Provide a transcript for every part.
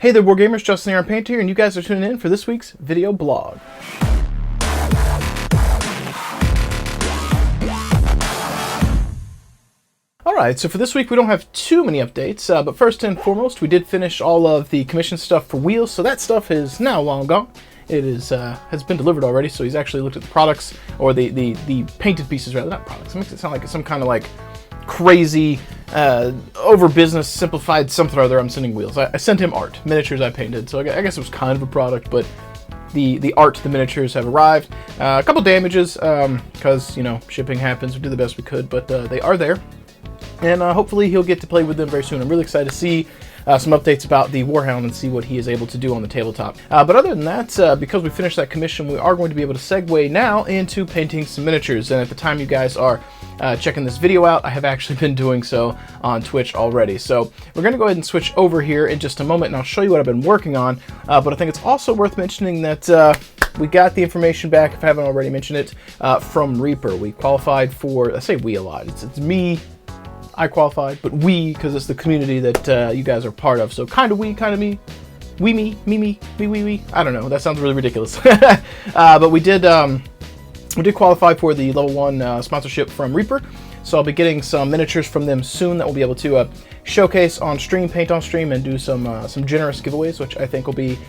Hey there, Wargamers, Justin here on Paint here, and you guys are tuning in for this week's video blog. Alright, so for this week we don't have too many updates, but first and foremost, we did finish all of the commission stuff for Wheels, so that stuff is now long gone. It is has been delivered already, so he's actually looked at the products, or the painted pieces rather, not products. It makes it sound like some kind of like crazy, over business, simplified something or other. I'm sending Wheels. I sent him art, miniatures I painted, so I guess it was kind of a product, but the art, the miniatures have arrived. A couple damages, because, you know, shipping happens. We did the best we could, but they are there. And hopefully he'll get to play with them very soon. I'm really excited to see some updates about the Warhound and see what he is able to do on the tabletop. But other than that, because we finished that commission, we are going to be able to segue now into painting some miniatures. And at the time you guys are checking this video out, I have actually been doing so on Twitch already. So we're going to go ahead and switch over here in just a moment, and I'll show you what I've been working on. But I think it's also worth mentioning that we got the information back, if I haven't already mentioned it, from Reaper. We qualified for, I say we a lot, it's me, I qualified, but we, because it's the community that you guys are part of. So kind of we, kind of me. We, me, we. I don't know. That sounds really ridiculous. But we did qualify for the level 1 sponsorship from Reaper. So I'll be getting some miniatures from them soon that we'll be able to showcase on stream, paint on stream, and do some generous giveaways, which I think will be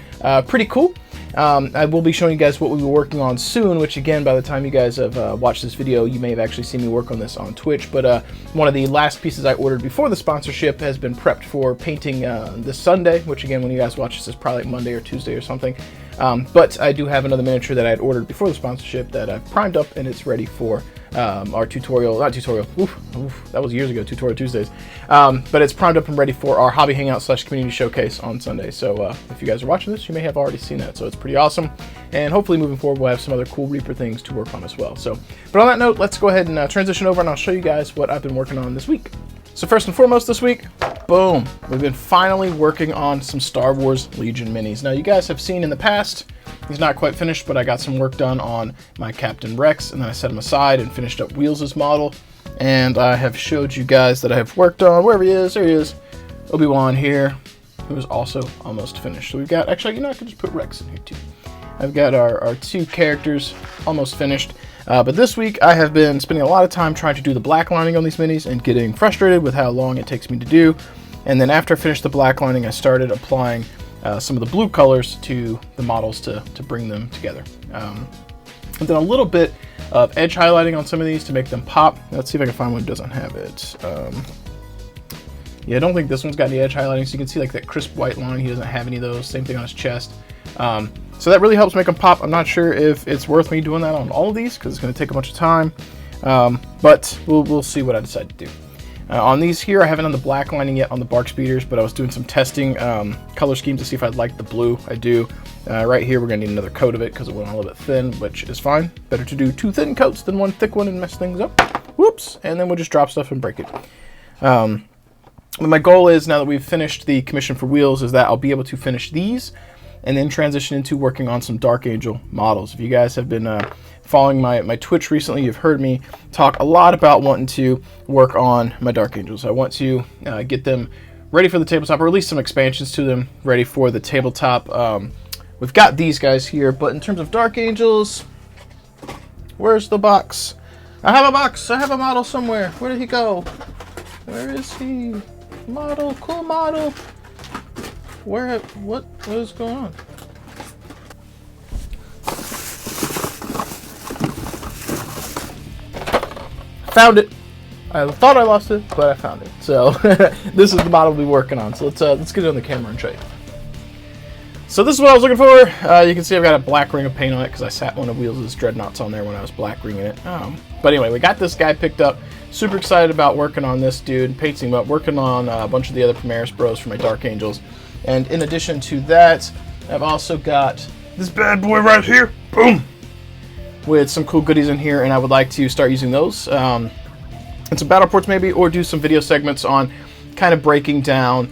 pretty cool. I will be showing you guys what we'll be working on soon, which again, by the time you guys have watched this video, you may have actually seen me work on this on Twitch. But one of the last pieces I ordered before the sponsorship has been prepped for painting this Sunday, which again, when you guys watch this, is probably like Monday or Tuesday or something. But I do have another miniature that I had ordered before the sponsorship that I've primed up, and it's ready for our tutorial, that was years ago, Tutorial Tuesdays. But it's primed up and ready for our hobby hangout / community showcase on Sunday. So if you guys are watching this, you may have already seen that. So it's pretty awesome. And hopefully moving forward, we'll have some other cool Reaper things to work on as well. So, but on that note, let's go ahead and transition over, and I'll show you guys what I've been working on this week. So first and foremost this week, boom, we've been finally working on some Star Wars Legion minis. Now you guys have seen in the past, he's not quite finished, but I got some work done on my Captain Rex, and then I set him aside and finished up Wheels' model. And I have showed you guys that I have worked on, wherever he is, there he is, Obi-Wan here, who is also almost finished. So we've got, actually, you know, I could just put Rex in here too. I've got our two characters almost finished. But this week I have been spending a lot of time trying to do the black lining on these minis and getting frustrated with how long it takes me to do. And then after I finished the black lining, I started applying some of the blue colors to the models to bring them together. And then a little bit of edge highlighting on some of these to make them pop. Let's see if I can find one that doesn't have it. Yeah, I don't think this one's got any edge highlighting, so you can see like that crisp white line. He doesn't have any of those. Same thing on his chest. So that really helps make them pop. I'm not sure if it's worth me doing that on all of these because it's going to take a bunch of time, but we'll see what I decide to do. On these here, I haven't done the black lining yet on the bark speeders, but I was doing some testing color schemes to see if I'd like the blue. I do. Right here, we're going to need another coat of it because it went a little bit thin, which is fine. Better to do 2 thin coats than 1 thick one and mess things up. Whoops! And then we'll just drop stuff and break it. But my goal is, now that we've finished the commission for Wheels, is that I'll be able to finish these and then transition into working on some Dark Angel models. If you guys have been following my Twitch recently, you've heard me talk a lot about wanting to work on my Dark Angels. I want to get them ready for the tabletop, or at least some expansions to them ready for the tabletop. We've got these guys here, but in terms of Dark Angels, where's the box? I have a box. I have a model somewhere. Where did he go? Where is he? Model, cool model. What is going on? Found it. I thought I lost it, but I found it. So this is the model we'll be working on. So let's get it on the camera and show you. So this is what I was looking for. You can see I've got a black ring of paint on it because I sat one of Wheels' Dreadnoughts on there when I was black ringing it. But anyway, we got this guy picked up. Super excited about working on this dude, painting him up, working on a bunch of the other Primaris Bros for my Dark Angels. And in addition to that, I've also got this bad boy right here, boom, with some cool goodies in here, and I would like to start using those and some battle reports maybe, or do some video segments on kind of breaking down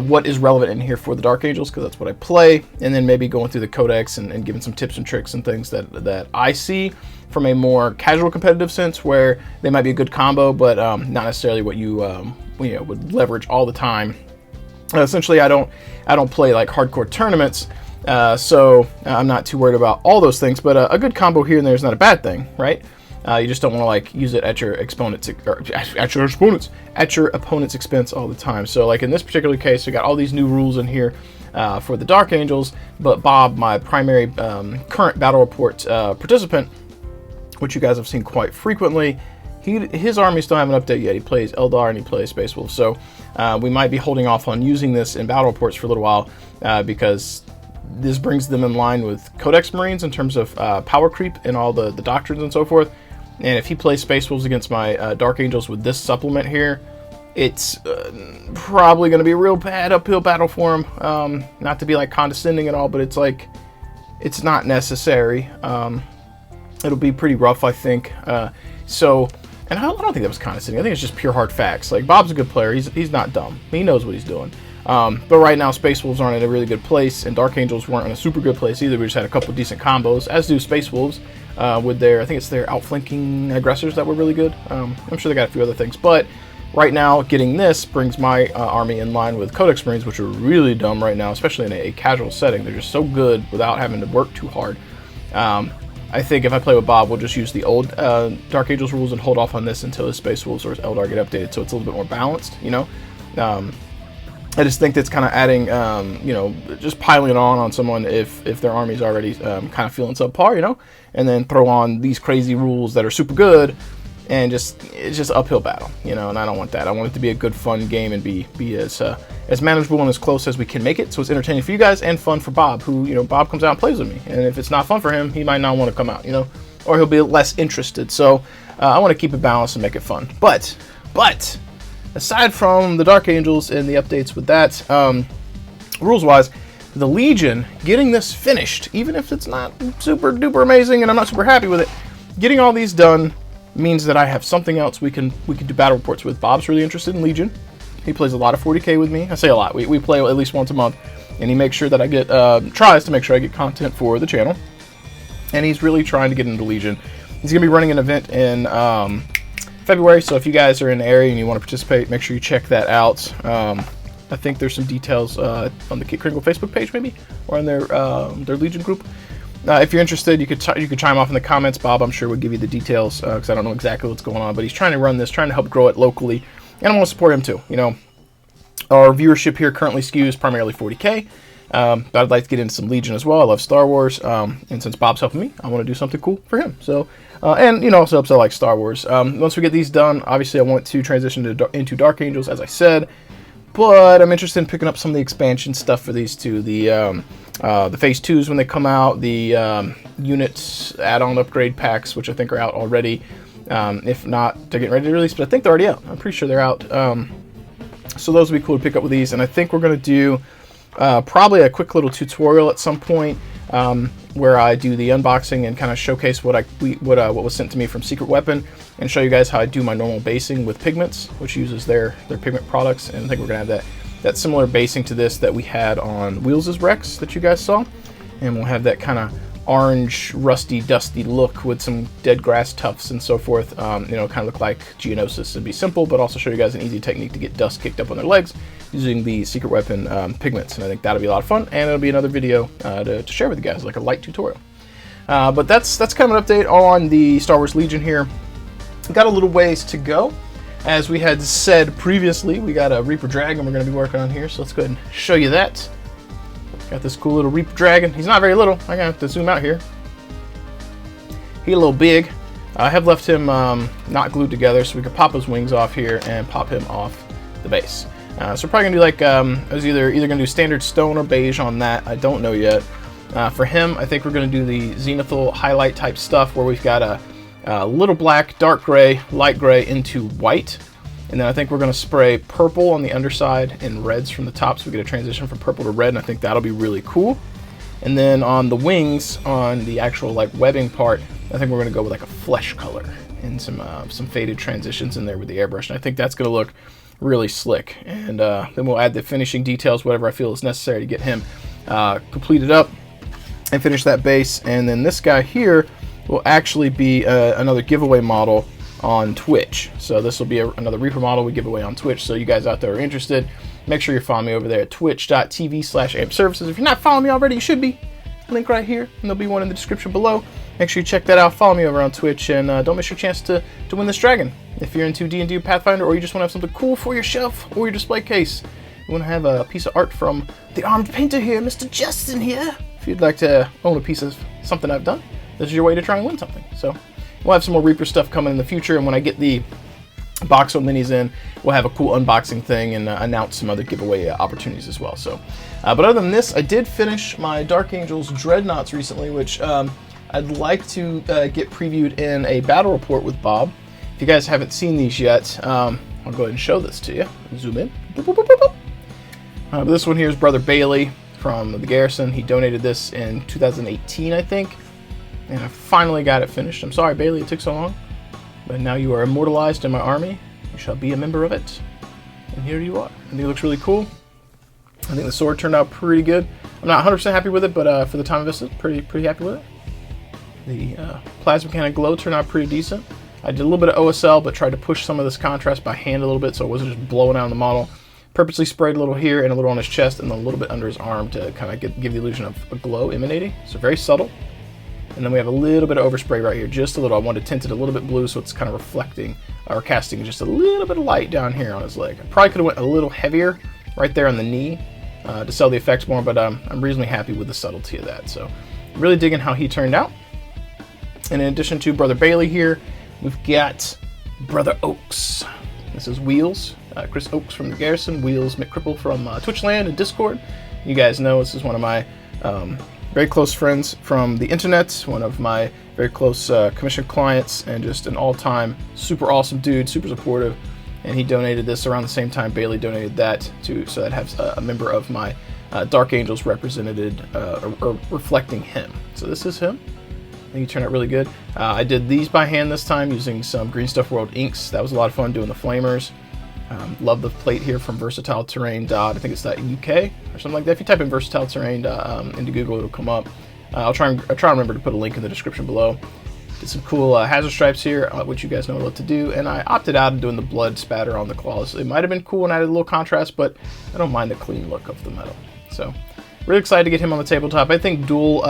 what is relevant in here for the Dark Angels, because that's what I play, and then maybe going through the codex and giving some tips and tricks and things that I see from a more casual competitive sense, where they might be a good combo, but not necessarily what you would leverage all the time Essentially, I don't play like hardcore tournaments, so I'm not too worried about all those things. But a good combo here and there is not a bad thing, right? You just don't want to like use it at your opponent's expense all the time. So like in this particular case, we got all these new rules in here for the Dark Angels. But Bob, my primary current battle report participant, which you guys have seen quite frequently, his armies don't have an update yet. He plays Eldar and he plays Space Wolf. So we might be holding off on using this in battle reports for a little while because this brings them in line with Codex Marines in terms of power creep and all the doctrines and so forth. And if he plays Space Wolves against my Dark Angels with this supplement here, it's probably going to be a real bad uphill battle for him. Not to be like condescending at all, but it's like, it's not necessary. It'll be pretty rough, I think. And I don't think that was condescending. I think it's just pure hard facts. Like, Bob's a good player. He's not dumb. He knows what he's doing. But right now, Space Wolves aren't in a really good place, and Dark Angels weren't in a super good place either. We just had a couple decent combos, as do Space Wolves, with their, I think it's their outflanking aggressors that were really good. I'm sure they got a few other things. But right now, getting this brings my army in line with Codex Marines, which are really dumb right now, especially in a casual setting. They're just so good without having to work too hard. I think if I play with Bob, we'll just use the old Dark Angels rules and hold off on this until his Space Wolves or his Eldar get updated, so it's a little bit more balanced, you know? I just think that's kind of adding, you know, just piling it on someone if their army's already kind of feeling subpar, you know? And then throw on these crazy rules that are super good, and it's just uphill battle, you know? And I don't want that. I want it to be a good, fun game and be as manageable and as close as we can make it, so it's entertaining for you guys and fun for Bob, who, you know, Bob comes out and plays with me. And if it's not fun for him, he might not want to come out, you know? Or he'll be less interested. So I want to keep it balanced and make it fun. But aside from the Dark Angels and the updates with that, rules-wise, the Legion, getting this finished, even if it's not super duper amazing and I'm not super happy with it, getting all these done means that I have something else we can do battle reports with. Bob's really interested in Legion. He plays a lot of 40k with me. I say a lot. We play at least once a month, and he makes sure that I get tries to make sure I get content for the channel. And he's really trying to get into Legion. He's gonna be running an event in February, so if you guys are in the area and you want to participate, make sure you check that out. I think there's some details on the Kit Kringle Facebook page, maybe, or on their Legion group. If you're interested, you could chime off in the comments. Bob, I'm sure, would give you the details because I don't know exactly what's going on, but he's trying to run this, trying to help grow it locally, and I want to support him too. You know, our viewership here currently skews primarily 40k, but I'd like to get into some Legion as well. I love Star Wars, and since Bob's helping me, I want to do something cool for him. So, and you know, also I like Star Wars. Once we get these done, obviously I want to transition into Dark Angels, as I said. But I'm interested in picking up some of the expansion stuff for these two. The Phase 2s when they come out, the units add-on upgrade packs, which I think are out already. If not, they're getting ready to release, but I think they're already out. I'm pretty sure they're out. So those would be cool to pick up with these. And I think we're going to do probably a quick little tutorial at some point where I do the unboxing and kind of showcase what was sent to me from Secret Weapon, and show you guys how I do my normal basing with pigments, which uses their pigment products. And I think we're gonna have that similar basing to this that we had on Wheels' Rex that you guys saw, and we'll have that kind of orange, rusty, dusty look with some dead grass tufts and so forth. You know, kind of look like Geonosis. It'd be simple, but also show you guys an easy technique to get dust kicked up on their legs using the Secret Weapon pigments. And I think that'll be a lot of fun, and it'll be another video to share with you guys, like a light tutorial. But that's kind of an update on the Star Wars Legion here. Got a little ways to go. As we had said previously, we got a Reaper Dragon we're going to be working on here, so let's go ahead and show you that. Got this cool little Reaper Dragon. He's not very little. I'm going to have to zoom out here. He's a little big. I have left him not glued together, so we could pop his wings off here and pop him off the base. So we're probably going to do like, I was either going to do standard stone or beige on that. I don't know yet. For him, I think we're going to do the Zenithal highlight type stuff where we've got a little black, dark gray, light gray into white. And then I think we're going to spray purple on the underside and reds from the top, so we get a transition from purple to red, and I think that'll be really cool. And then on the wings, on the actual like webbing part, I think we're going to go with like a flesh color and some faded transitions in there with the airbrush. And I think that's going to look really slick. And then we'll add the finishing details, whatever I feel is necessary to get him completed up and finish that base. And then this guy here will actually be another giveaway model on Twitch. So this will be another Reaper model we give away on Twitch. So you guys out there are interested, make sure you're following me over there at twitch.tv/ampservices. If you're not following me already, you should be. Link right here, and there'll be one in the description below. Make sure you check that out. Follow me over on Twitch, and don't miss your chance to win this dragon. If you're into D&D or Pathfinder, or you just want to have something cool for your shelf or your display case, you want to have a piece of art from the armed painter here, Mr. Justin here. If you'd like to own a piece of something I've done, this is your way to try and win something. So we'll have some more Reaper stuff coming in the future, and when I get the box of minis in, we'll have a cool unboxing thing and announce some other giveaway opportunities as well. So, but other than this, I did finish my Dark Angels Dreadnoughts recently, which I'd like to get previewed in a battle report with Bob. If you guys haven't seen these yet, I'll go ahead and show this to you. Zoom in. Boop, boop, boop, boop, boop. But this one here is Brother Bailey from the Garrison. He donated this in 2018, I think, and I finally got it finished. I'm sorry, Bailey, it took so long. But now you are immortalized in my army. You shall be a member of it. And here you are. I think it looks really cool. I think the sword turned out pretty good. I'm not 100% happy with it, but for the time of this, pretty happy with it. The plasma cannon glow turned out pretty decent. I did a little bit of OSL, but tried to push some of this contrast by hand a little bit so it wasn't just blowing out on the model. Purposely sprayed a little here and a little on his chest and then a little bit under his arm to kind of give the illusion of a glow emanating. So very subtle. And then we have a little bit of overspray right here, just a little. I wanted to tint it a little bit blue so it's kind of reflecting or casting just a little bit of light down here on his leg. I probably could have went a little heavier right there on the knee to sell the effects more, but I'm reasonably happy with the subtlety of that. So really digging how he turned out. And in addition to Brother Bailey here, we've got Brother Oaks. This is Wheels, Chris Oaks from the Garrison, Wheels McCripple from Twitchland and Discord. You guys know this is one of my very close friends from the internet, one of my very close commission clients, and just an all-time super awesome dude, super supportive. And he donated this around the same time Bailey donated that to, so that has a member of my Dark Angels represented or reflecting him. So this is him. I think he turned out really good. I did these by hand this time using some Green Stuff World inks. That was a lot of fun doing the flamers. Love the plate here from Versatile Terrain. I think it's .UK or something like that. If you type in Versatile Terrain into Google, it'll come up. I'll try and remember to put a link in the description below. Did some cool hazard stripes here, which you guys know what to do, and I opted out of doing the blood spatter on the claws. It might have been cool and added a little contrast, but I don't mind the clean look of the metal. So, really excited to get him on the tabletop. I think dual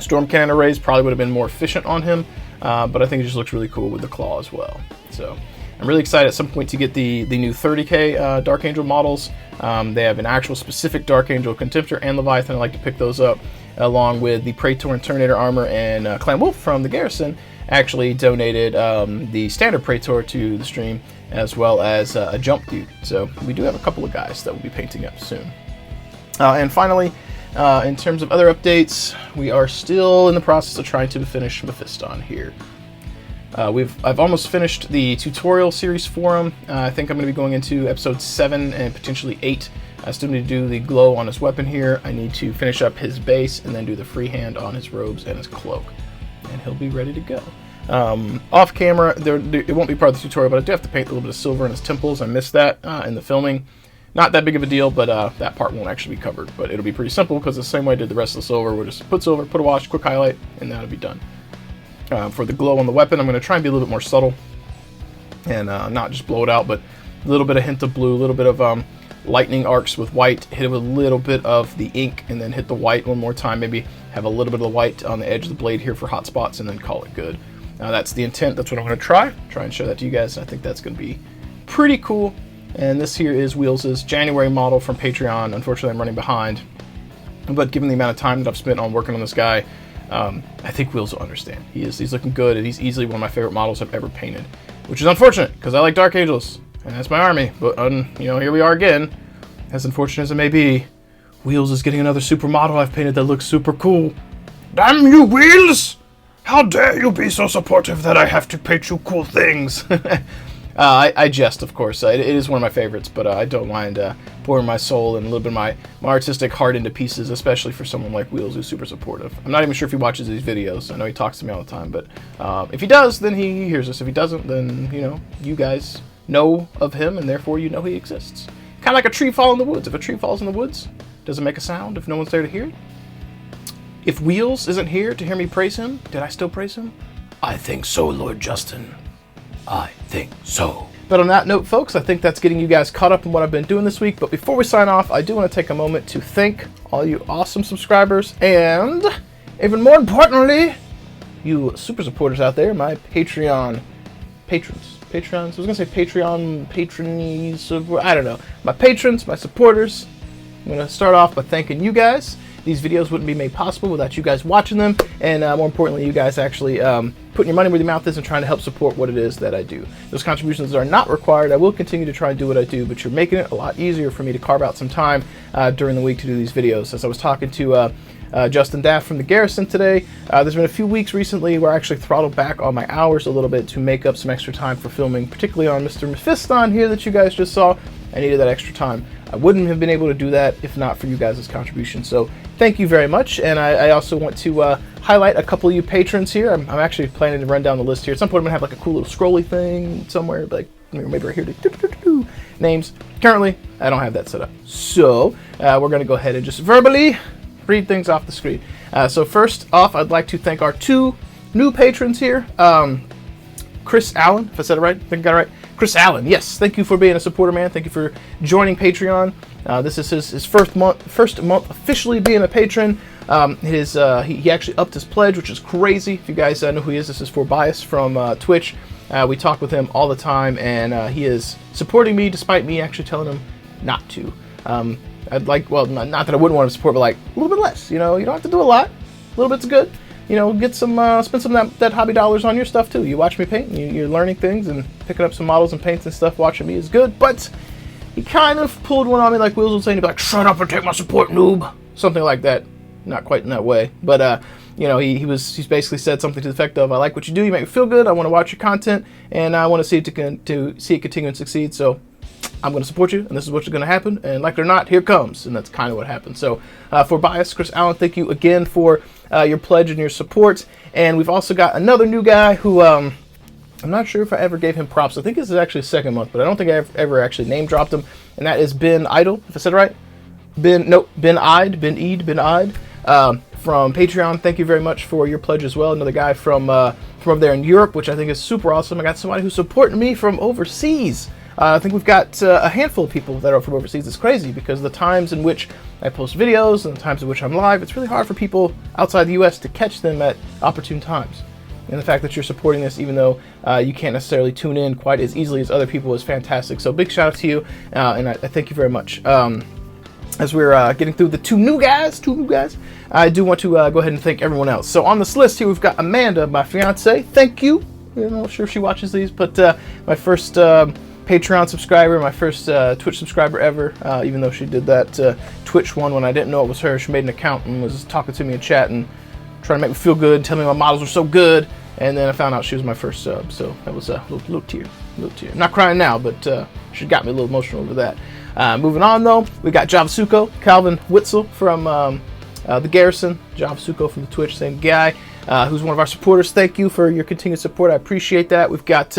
storm cannon arrays probably would have been more efficient on him, but I think it just looks really cool with the claw as well. So, I'm really excited at some point to get the new 30K Dark Angel models. They have an actual specific Dark Angel Contemptor and Leviathan. I'd like to pick those up, along with the Praetor and Terminator armor, and Clan Wolf from the Garrison actually donated the standard Praetor to the stream, as well as a Jump Dude. So we do have a couple of guys that will be painting up soon. And finally, in terms of other updates, we are still in the process of trying to finish Mephiston here. I've almost finished the tutorial series for him. I think I'm going to be going into episode 7 and potentially 8. I still need to do the glow on his weapon here. I need to finish up his base and then do the freehand on his robes and his cloak. And he'll be ready to go. Off camera, it won't be part of the tutorial, but I do have to paint a little bit of silver in his temples. I missed that in the filming. Not that big of a deal, but that part won't actually be covered. But it'll be pretty simple because the same way I did the rest of the silver, we'll just put silver, put a wash, quick highlight, and that'll be done. For the glow on the weapon, I'm going to try and be a little bit more subtle and not just blow it out, but a little bit of hint of blue, a little bit of lightning arcs with white, hit it with a little bit of the ink, and then hit the white one more time, maybe have a little bit of the white on the edge of the blade here for hot spots, and then call it good. That's the intent. That's what I'm going to try and show that to you guys. I think that's going to be pretty cool. And this here is Wheels' January model from Patreon. Unfortunately, I'm running behind, but given the amount of time that I've spent on working on this guy, I think Wheels will understand. He's looking good, and he's easily one of my favorite models I've ever painted, which is unfortunate because I like Dark Angels and that's my army. But here we are again. As unfortunate as it may be, Wheels is getting another super model I've painted that looks super cool. Damn you, Wheels! How dare you be so supportive that I have to paint you cool things? I jest, of course. It is one of my favorites, but I don't mind pouring my soul and a little bit of my artistic heart into pieces, especially for someone like Wheels who's super supportive. I'm not even sure if he watches these videos. I know he talks to me all the time, but if he does, then he hears us. If he doesn't, then, you guys know of him, and therefore you know he exists. Kind of like a tree fall in the woods. If a tree falls in the woods, does it make a sound if no one's there to hear it? If Wheels isn't here to hear me praise him, did I still praise him? I think so, Lord Justin. I think so. But on that note, folks, I think that's getting you guys caught up in what I've been doing this week. But before we sign off, I do want to take a moment to thank all you awesome subscribers and, even more importantly, you super supporters out there, my Patreon patrons. Patreons? I was going to say Patreon patronies. I don't know. My patrons, my supporters. I'm going to start off by thanking you guys. These videos wouldn't be made possible without you guys watching them, and more importantly, you guys actually putting your money where your mouth is and trying to help support what it is that I do. Those contributions are not required. I will continue to try and do what I do, but you're making it a lot easier for me to carve out some time during the week to do these videos. As I was talking to Justin Daft from the Garrison today, there's been a few weeks recently where I actually throttled back on my hours a little bit to make up some extra time for filming, particularly on Mr. Mephiston here that you guys just saw. I needed that extra time. I wouldn't have been able to do that if not for you guys' contribution. So thank you very much. And I also want to highlight a couple of you patrons here. I'm actually planning to run down the list here. At some point I'm going to have like a cool little scrolly thing somewhere, like maybe right here to names. Currently, I don't have that set up. So we're going to go ahead and just verbally read things off the screen. So first off, I'd like to thank our two new patrons here. Chris Allen, if I said it right, I think I got it right. Chris Allen, yes, thank you for being a supporter, man. Thank you for joining Patreon. This is his first month officially being a patron. He actually upped his pledge, which is crazy. If you guys know who he is, this is For Bias from Twitch. We talk with him all the time, and he is supporting me despite me actually telling him not to. I'd like, well, not that I wouldn't want to support, but like a little bit less. You know, you don't have to do a lot. A little bit's good. You know, get some, spend some of that hobby dollars on your stuff too. You watch me paint, and you're learning things and picking up some models and paints and stuff. Watching me is good, but he kind of pulled one on me, like Wheels was saying. He'd be like, "Shut up and take my support, noob," something like that. Not quite in that way, but you know, he's basically said something to the effect of, "I like what you do. You make me feel good. I want to watch your content, and I want to see it to see it continue and succeed. So I'm going to support you, and this is what's going to happen. And like it or not, here it comes." And that's kind of what happened. So For Bias, Chris Allen, thank you again for your pledge and your support. And we've also got another new guy who I'm not sure if I ever gave him props. I think this is actually his second month, but I don't think I ever actually name dropped him. And that is Ben Idle, if I said it right. Ben Ide from Patreon. Thank you very much for your pledge as well. Another guy from over there in Europe, which I think is super awesome. I got somebody who's supporting me from overseas. I think we've got a handful of people that are from overseas. It's crazy because the times in which I post videos and the times in which I'm live, it's really hard for people outside the U.S. to catch them at opportune times. And the fact that you're supporting this, even though you can't necessarily tune in quite as easily as other people, is fantastic. So big shout out to you, and I thank you very much. As we're getting through the two new guys, I do want to go ahead and thank everyone else. So on this list here, we've got Amanda, my fiance. Thank you. I'm not sure if she watches these, but my first Patreon subscriber, my first Twitch subscriber ever, even though she did that Twitch one when I didn't know it was her. She made an account and was talking to me in chat and trying to make me feel good, telling me my models were so good, and then I found out she was my first sub, so that was a little tear. I'm not crying now, but she got me a little emotional over that. Moving on though, we got Javasuko, Calvin Witzel from the Garrison, Javasuko from the Twitch, same guy, who's one of our supporters. Thank you for your continued support. I appreciate that. We've got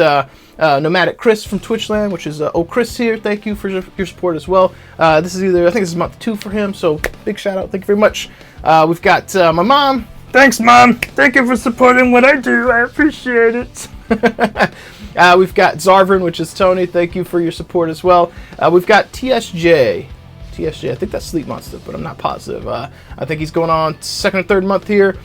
Nomadic Chris from Twitchland, which is Chris here. Thank you for your support as well. This is I think this is month 2 for him, so big shout out. Thank you very much. We've got my mom. Thanks, Mom. Thank you for supporting what I do. I appreciate it. We've got Zarvin, which is Tony. Thank you for your support as well. We've got TSJ. I think that's Sleep Monster, but I'm not positive. I think he's going on 2nd or 3rd month here.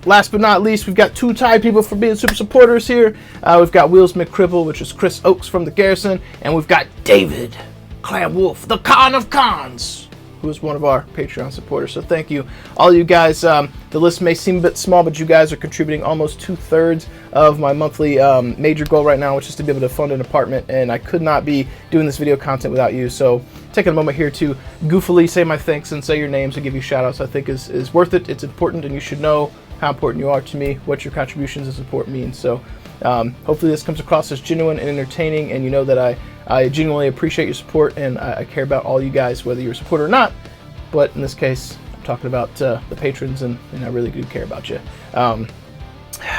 Last but not least, we've got 2 Thai people for being super supporters here. We've got Wheels McCribble, which is Chris Oakes from the Garrison, and we've got David Clan Wolf, the Khan of Khans, who is one of our Patreon supporters. So thank you, all you guys. The list may seem a bit small, but you guys are contributing almost 2/3 of my monthly major goal right now, which is to be able to fund an apartment, and I could not be doing this video content without you. So taking a moment here to goofily say my thanks and say your names and give you shout outs, I think is worth it. It's important, and you should know how important you are to me, what your contributions and support mean. So hopefully this comes across as genuine and entertaining, and you know that I genuinely appreciate your support, and I care about all you guys, whether you're a supporter or not. But in this case, I'm talking about the patrons, and I really do care about you. But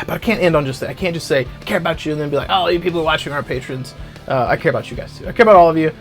I can't end on just that. I can't just say, I care about you, and then be like, oh, you people watching are patrons. I care about you guys too. I care about all of you.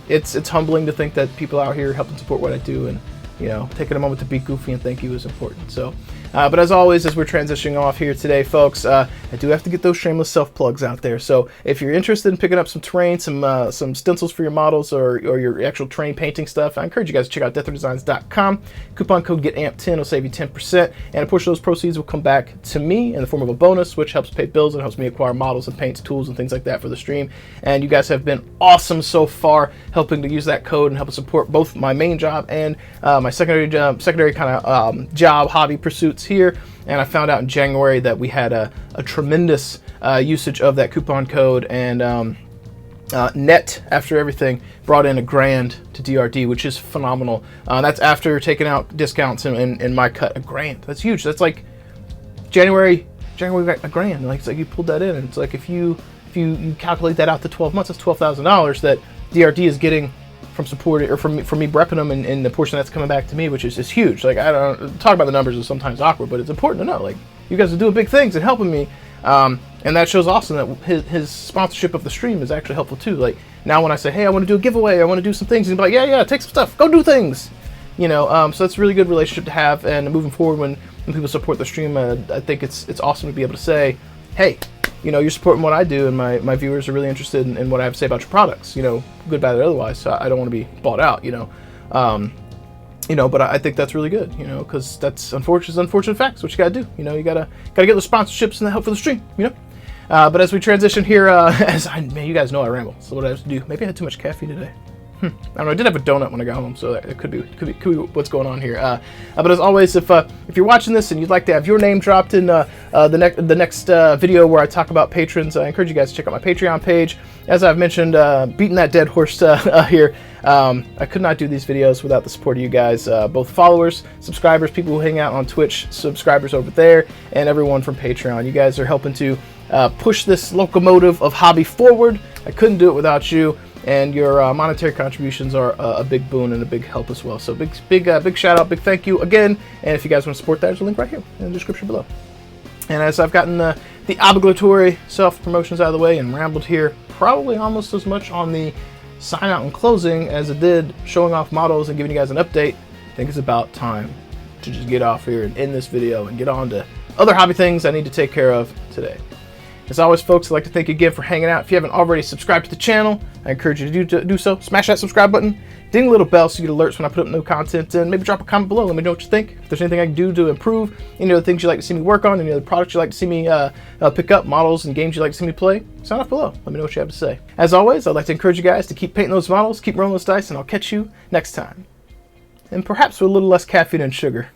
It's humbling to think that people out here helping support what I do, and you know, taking a moment to be goofy and thank you is important. So But as always, as we're transitioning off here today, folks, I do have to get those shameless self-plugs out there. So if you're interested in picking up some terrain, some stencils for your models or your actual terrain painting stuff, I encourage you guys to check out deathordesigns.com. Coupon code GETAMP10 will save you 10%, and a portion of those proceeds will come back to me in the form of a bonus, which helps pay bills and helps me acquire models and paints, tools, and things like that for the stream. And you guys have been awesome so far, helping to use that code and help support both my main job and my secondary kind of job, hobby pursuits here. And I found out in January that we had a tremendous usage of that coupon code, and net after everything brought in $1,000 to DRD, which is phenomenal. That's after taking out discounts and my cut. $1,000. That's huge. That's like January we got $1,000. Like, it's like you pulled that in, and it's like if you calculate that out to 12 months, that's $12,000 that DRD is getting from supporting, or from me repping them, and the portion that's coming back to me, which is huge. Like, I don't talk about the numbers is sometimes awkward, but it's important to know. Like, you guys are doing big things and helping me, and that shows Austin that his sponsorship of the stream is actually helpful too. Like, now when I say, hey, I want to do a giveaway, I want to do some things, he's like, yeah, take some stuff, go do things. You know, so that's a really good relationship to have, and moving forward when people support the stream, I think it's awesome to be able to say, hey, you know, you're supporting what I do, and my viewers are really interested in what I have to say about your products, you know, good, bad, or otherwise. So I don't want to be bought out, you know. But I think that's really good, you know, because that's unfortunate facts. What you gotta do, you know, you gotta get the sponsorships and the help for the stream, you know. But as we transition here, man, you guys know I ramble. So what I have to do? Maybe I had too much caffeine today. I don't know. I did have a donut when I got home, so it could be what's going on here. But as always, if you're watching this and you'd like to have your name dropped in the next video where I talk about patrons, I encourage you guys to check out my Patreon page. As I've mentioned, beating that dead horse here, I could not do these videos without the support of you guys, both followers, subscribers, people who hang out on Twitch, subscribers over there, and everyone from Patreon. You guys are helping to push this locomotive of hobby forward. I couldn't do it without you. And your monetary contributions are a big boon and a big help as well. So big shout out, big thank you again. And if you guys want to support that, there's a link right here in the description below. And as I've gotten the obligatory self-promotions out of the way and rambled here, probably almost as much on the sign out and closing as it did showing off models and giving you guys an update, I think it's about time to just get off here and end this video and get on to other hobby things I need to take care of today. As always, folks, I'd like to thank you again for hanging out. If you haven't already subscribed to the channel, I encourage you to do so. Smash that subscribe button, ding the little bell so you get alerts when I put up new content, and maybe drop a comment below. Let me know what you think. If there's anything I can do to improve, any other things you'd like to see me work on, any other products you'd like to see me pick up, models and games you'd like to see me play, sound off below. Let me know what you have to say. As always, I'd like to encourage you guys to keep painting those models, keep rolling those dice, and I'll catch you next time. And perhaps with a little less caffeine and sugar.